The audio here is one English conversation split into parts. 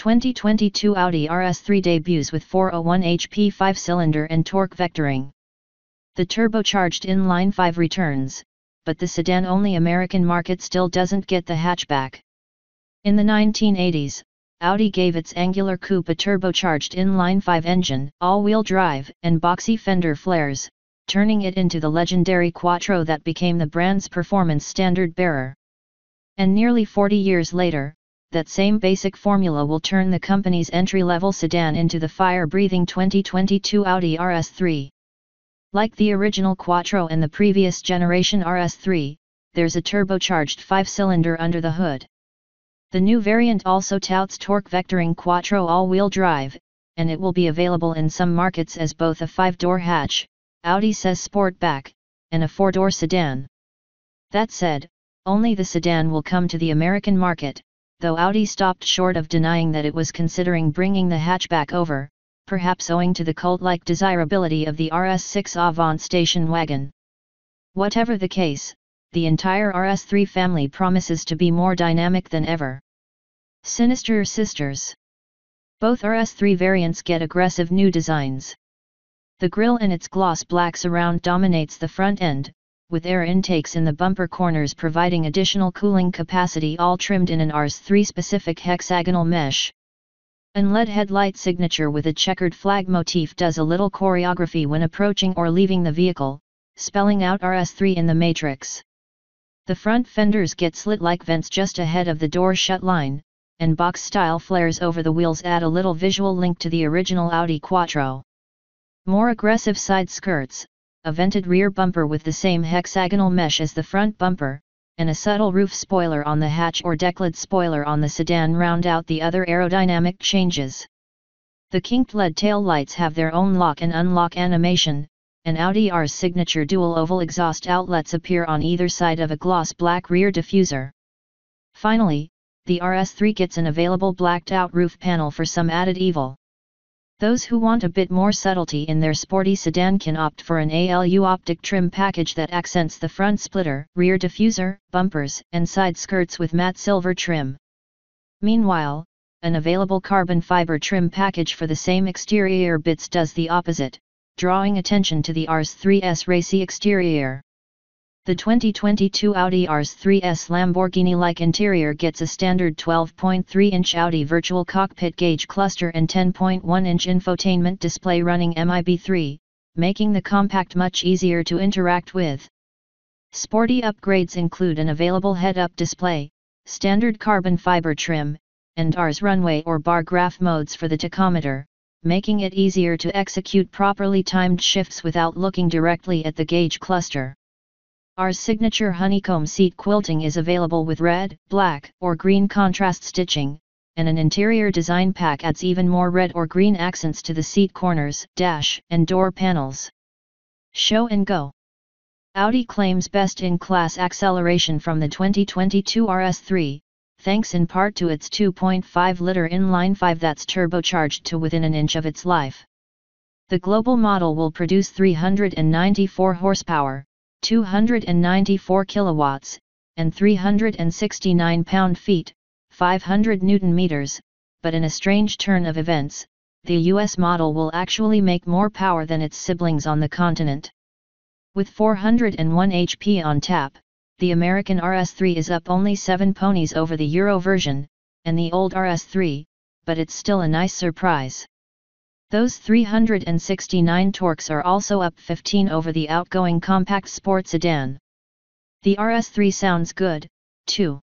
2022 Audi RS3 debuts with 401 HP 5-cylinder and torque vectoring. The turbocharged inline-5 returns, but the sedan-only American market still doesn't get the hatchback. In the 1980s, Audi gave its angular coupe a turbocharged inline-5 engine, all-wheel drive, and boxy fender flares, turning it into the legendary Quattro that became the brand's performance standard-bearer. And nearly 40 years later, that same basic formula will turn the company's entry-level sedan into the fire-breathing 2022 Audi RS3. Like the original Quattro and the previous generation RS3, there's a turbocharged 5-cylinder under the hood. The new variant also touts torque vectoring Quattro all-wheel drive, and it will be available in some markets as both a 5-door hatch, Audi says sportback, and a 4-door sedan. That said, only the sedan will come to the American market, though Audi stopped short of denying that it was considering bringing the hatchback over, perhaps owing to the cult-like desirability of the RS6 Avant station wagon. Whatever the case, the entire RS3 family promises to be more dynamic than ever. Sinister sisters. Both RS3 variants get aggressive new designs. The grille and its gloss black surround dominates the front end, with air intakes in the bumper corners providing additional cooling capacity, all trimmed in an RS3 specific hexagonal mesh. An LED headlight signature with a checkered flag motif does a little choreography when approaching or leaving the vehicle, spelling out RS3 in the matrix. The front fenders get slit-like vents just ahead of the door shut line, and box-style flares over the wheels add a little visual link to the original Audi Quattro. More aggressive side skirts, a vented rear bumper with the same hexagonal mesh as the front bumper, and a subtle roof spoiler on the hatch or decklid spoiler on the sedan round out the other aerodynamic changes. The kinked LED tail lights have their own lock and unlock animation, and Audi R's signature dual oval exhaust outlets appear on either side of a gloss black rear diffuser. Finally, the RS3 gets an available blacked-out roof panel for some added evil. Those who want a bit more subtlety in their sporty sedan can opt for an ALU optic trim package that accents the front splitter, rear diffuser, bumpers, and side skirts with matte silver trim. Meanwhile, an available carbon fiber trim package for the same exterior bits does the opposite, drawing attention to the RS3's racy exterior. The 2022 Audi RS3's Lamborghini-like interior gets a standard 12.3-inch Audi virtual cockpit gauge cluster and 10.1-inch infotainment display running MIB3, making the compact much easier to interact with. Sporty upgrades include an available head-up display, standard carbon fiber trim, and RS runway or bar graph modes for the tachometer, making it easier to execute properly timed shifts without looking directly at the gauge cluster. R's signature honeycomb seat quilting is available with red, black, or green contrast stitching, and an interior design pack adds even more red or green accents to the seat corners, dash, and door panels. Show and go. Audi claims best-in-class acceleration from the 2022 RS3, thanks in part to its 2.5-liter inline-5 that's turbocharged to within an inch of its life. The global model will produce 394 horsepower, 294 kilowatts, and 369 pound-feet, 500 Newton-meters, but in a strange turn of events, the US model will actually make more power than its siblings on the continent. With 401 HP on tap, the American RS3 is up only 7 ponies over the Euro version, and the old RS3, but it's still a nice surprise. Those 369 torques are also up 15 over the outgoing compact sport sedan. The RS3 sounds good, too.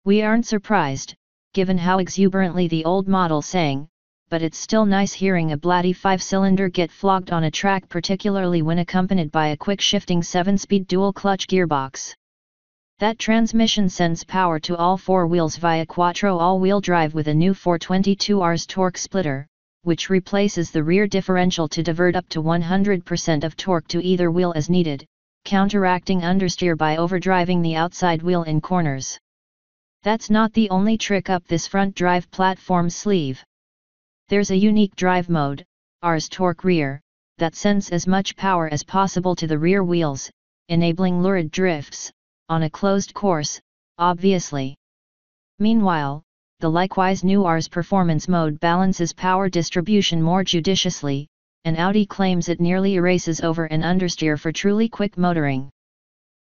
We aren't surprised, given how exuberantly the old model sang, but it's still nice hearing a blatty 5-cylinder get flogged on a track, particularly when accompanied by a quick-shifting 7-speed dual-clutch gearbox. That transmission sends power to all 4 wheels via Quattro all-wheel drive with a new 422 Rs torque splitter, which replaces the rear differential to divert up to 100% of torque to either wheel as needed, counteracting understeer by overdriving the outside wheel in corners. That's not the only trick up this front drive platform sleeve. There's a unique drive mode, Rs torque rear, that sends as much power as possible to the rear wheels, enabling lurid drifts, on a closed course, obviously. Meanwhile, the likewise new Rs performance mode balances power distribution more judiciously, and Audi claims it nearly erases over and understeer for truly quick motoring.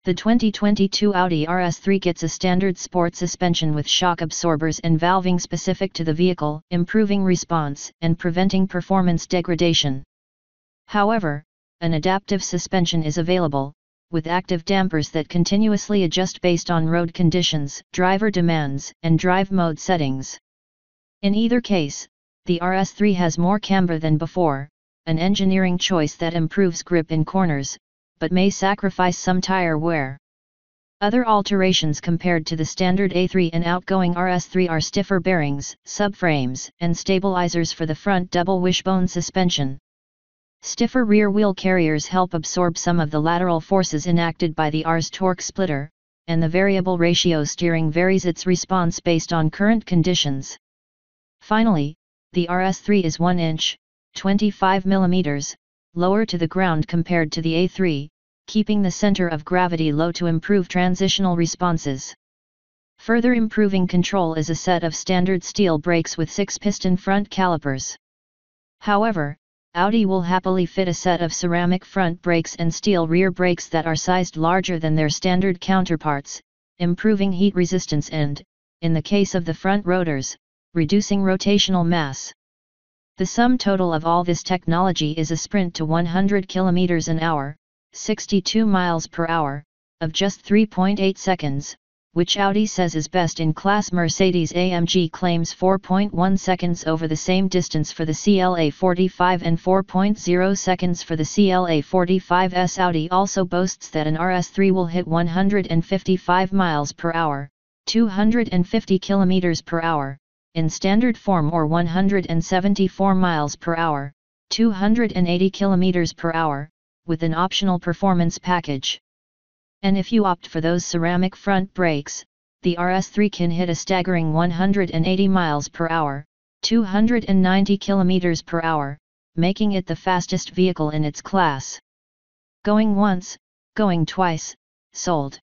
The 2022 Audi RS3 gets a standard sport suspension with shock absorbers and valving specific to the vehicle, improving response and preventing performance degradation. However, an adaptive suspension is available, with active dampers that continuously adjust based on road conditions, driver demands, and drive mode settings. In either case, the RS3 has more camber than before, an engineering choice that improves grip in corners, but may sacrifice some tire wear. Other alterations compared to the standard A3 and outgoing RS3 are stiffer bearings, subframes, and stabilizers for the front double wishbone suspension. Stiffer rear wheel carriers help absorb some of the lateral forces enacted by the Rs torque splitter, and the variable ratio steering varies its response based on current conditions. Finally, the RS3 is 1 inch, 25 mm, lower to the ground compared to the A3, keeping the center of gravity low to improve transitional responses. Further improving control is a set of standard steel brakes with 6-piston front calipers. However, Audi will happily fit a set of ceramic front brakes and steel rear brakes that are sized larger than their standard counterparts, improving heat resistance and, in the case of the front rotors, reducing rotational mass. The sum total of all this technology is a sprint to 100 km an hour, 62 miles per hour, of just 3.8 seconds, which Audi says is best in class. Mercedes-AMG claims 4.1 seconds over the same distance for the CLA 45 and 4.0 seconds for the CLA 45S. Audi also boasts that an RS3 will hit 155 miles per hour, 250 km per hour, in standard form, or 174 miles per hour, 280 km per hour, with an optional performance package. And if you opt for those ceramic front brakes, the RS3 can hit a staggering 180 miles per hour, 290 km per hour, making it the fastest vehicle in its class. Going once, going twice, sold.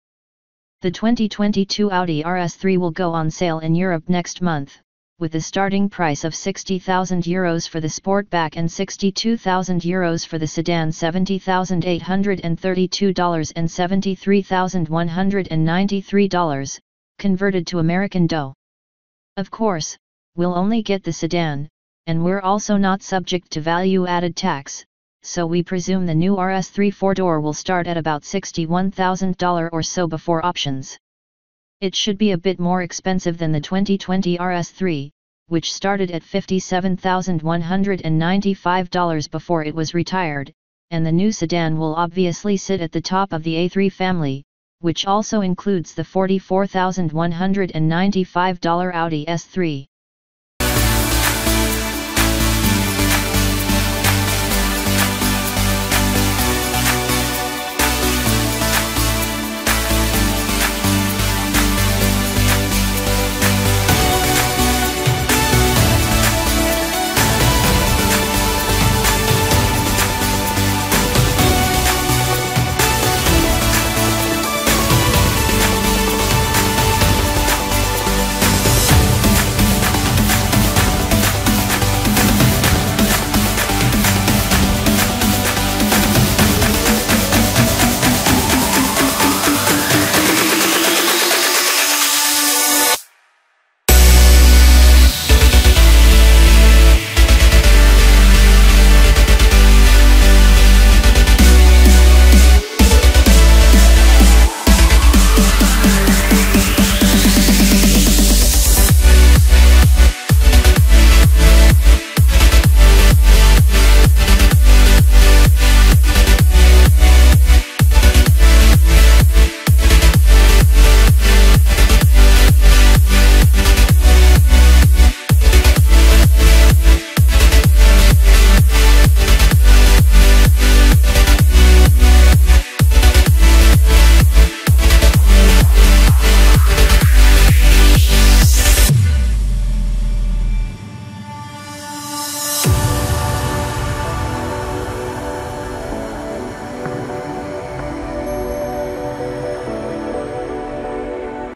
The 2022 Audi RS3 will go on sale in Europe next month, with a starting price of €60,000 for the sportback and €62,000 for the sedan, $70,832 and $73,193, converted to American dough. Of course, we'll only get the sedan, and we're also not subject to value-added tax, so we presume the new RS3 4-door will start at about $61,000 or so before options. It should be a bit more expensive than the 2020 RS3, which started at $57,195 before it was retired, and the new sedan will obviously sit at the top of the A3 family, which also includes the $44,195 Audi S3.